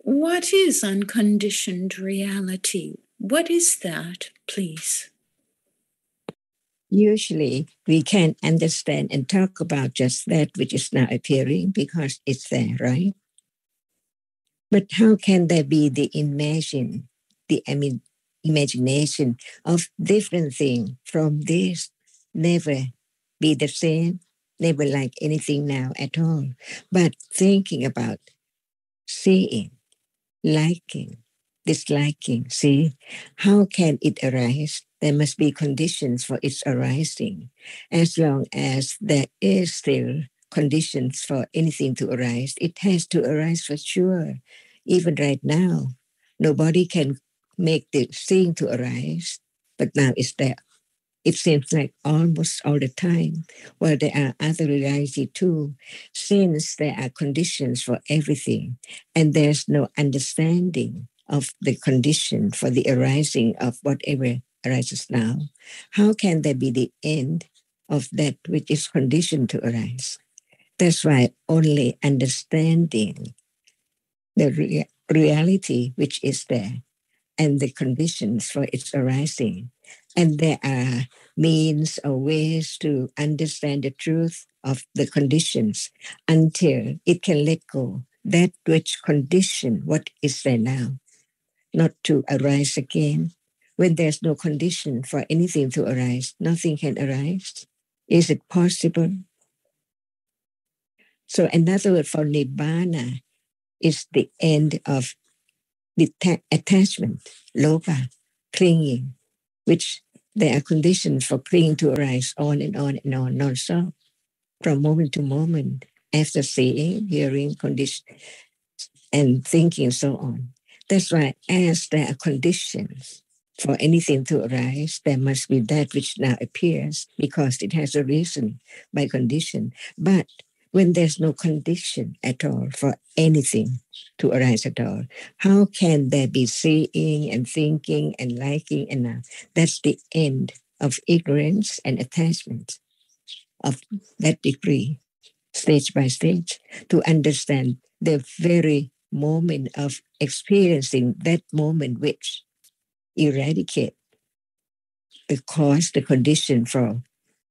What is unconditioned reality? What is that, please? Usually, we can understand and talk about just that which is now appearing because it's there, right? But how can there be the imagination of different things from this? Never be the same, never like anything now at all. But thinking about seeing, liking, disliking, see, how can it arise? There must be conditions for its arising. As long as there is still conditions for anything to arise, it has to arise for sure. Even right now, nobody can make the thing to arise, but now it's there. It seems like almost all the time. Well, there are other reality too, since there are conditions for everything, and there's no understanding of the condition for the arising of whatever arises now. How can there be the end of that which is conditioned to arise? That's why only understanding the reality which is there and the conditions for its arising. And there are means or ways to understand the truth of the conditions until it can let go that which condition what is there now, not to arise again. When there's no condition for anything to arise, nothing can arise. Is it possible? So another word for nibbana is the end of attachment, loba, clinging, which there are conditions for clinging to arise on and on and on, non-stop, from moment to moment, after seeing, hearing, condition, and thinking, and so on. That's why as there are conditions for anything to arise, there must be that which now appears because it has a reason by condition. But when there's no condition at all for anything to arise at all, how can there be seeing and thinking and liking? And now that's the end of ignorance and attachment of that degree, stage by stage, to understand the very moment of experiencing that moment which eradicate the cause, the condition for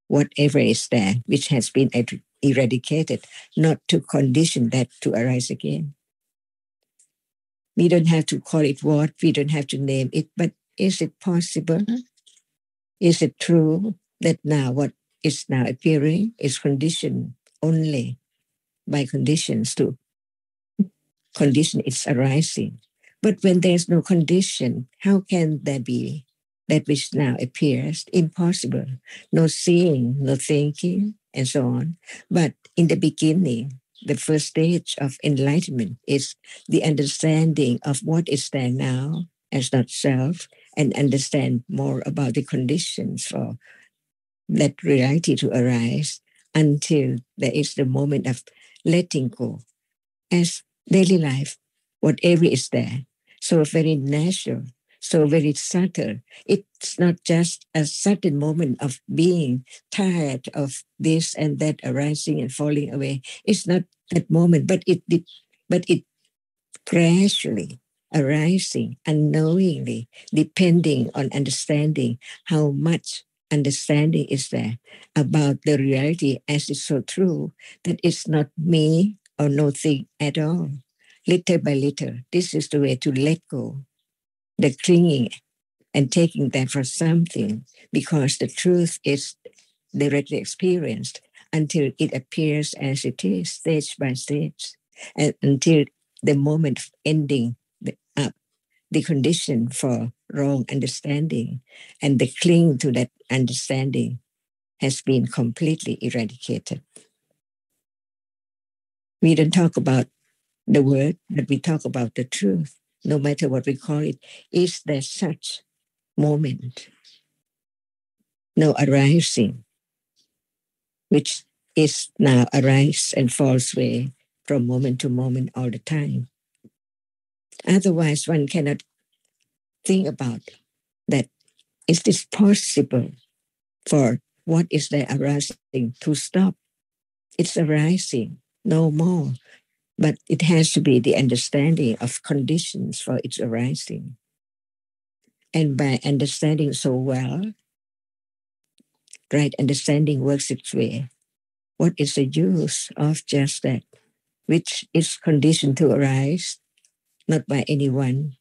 whatever is there, which has been eradicated, not to condition that to arise again. We don't have to call it what, we don't have to name it, but is it possible? Is it true that now what is now appearing is conditioned only by conditions to condition its arising? But when there's no condition, how can there be that which now appears? Impossible. No seeing, no thinking, and so on. But in the beginning, the first stage of enlightenment is the understanding of what is there now as not self, and understand more about the conditions for that reality to arise until there is the moment of letting go as daily life, whatever is there. So very natural, so very subtle. It's not just a sudden moment of being tired of this and that arising and falling away. It's not that moment, but it gradually arising unknowingly, depending on understanding how much understanding is there about the reality as it's so true that it's not me or nothing at all. Little by little, this is the way to let go the clinging and taking that for something, because the truth is directly experienced until it appears as it is, stage by stage, and until the moment of ending the condition for wrong understanding and the cling to that understanding has been completely eradicated. We don't talk about the word, but we talk about the truth, no matter what we call it. Is there such moment, no arising, which is now arise and falls away from moment to moment all the time? Otherwise, one cannot think about that. Is this possible for what is there arising to stop? It's arising no more. But it has to be the understanding of conditions for its arising. And by understanding so well, right understanding works its way. What is the use of just that, which is conditioned to arise, not by anyone,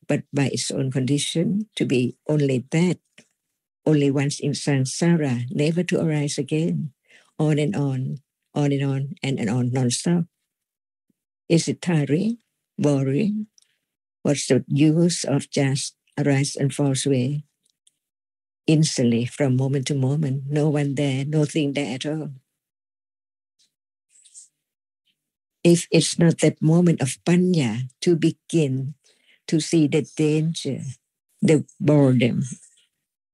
but by its own condition, to be only that, only once in samsara, never to arise again, on and on, on and on, non-stop. Is it tiring, boring? What's the use of just arise and falls away instantly from moment to moment? No one there, nothing there at all. If it's not that moment of panya to begin to see the danger, the boredom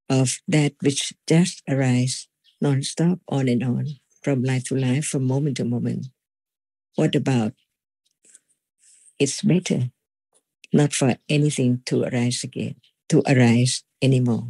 of that which just arises non-stop, on and on, from life to life, from moment to moment. What about? It's better not for anything to arise again, to arise anymore.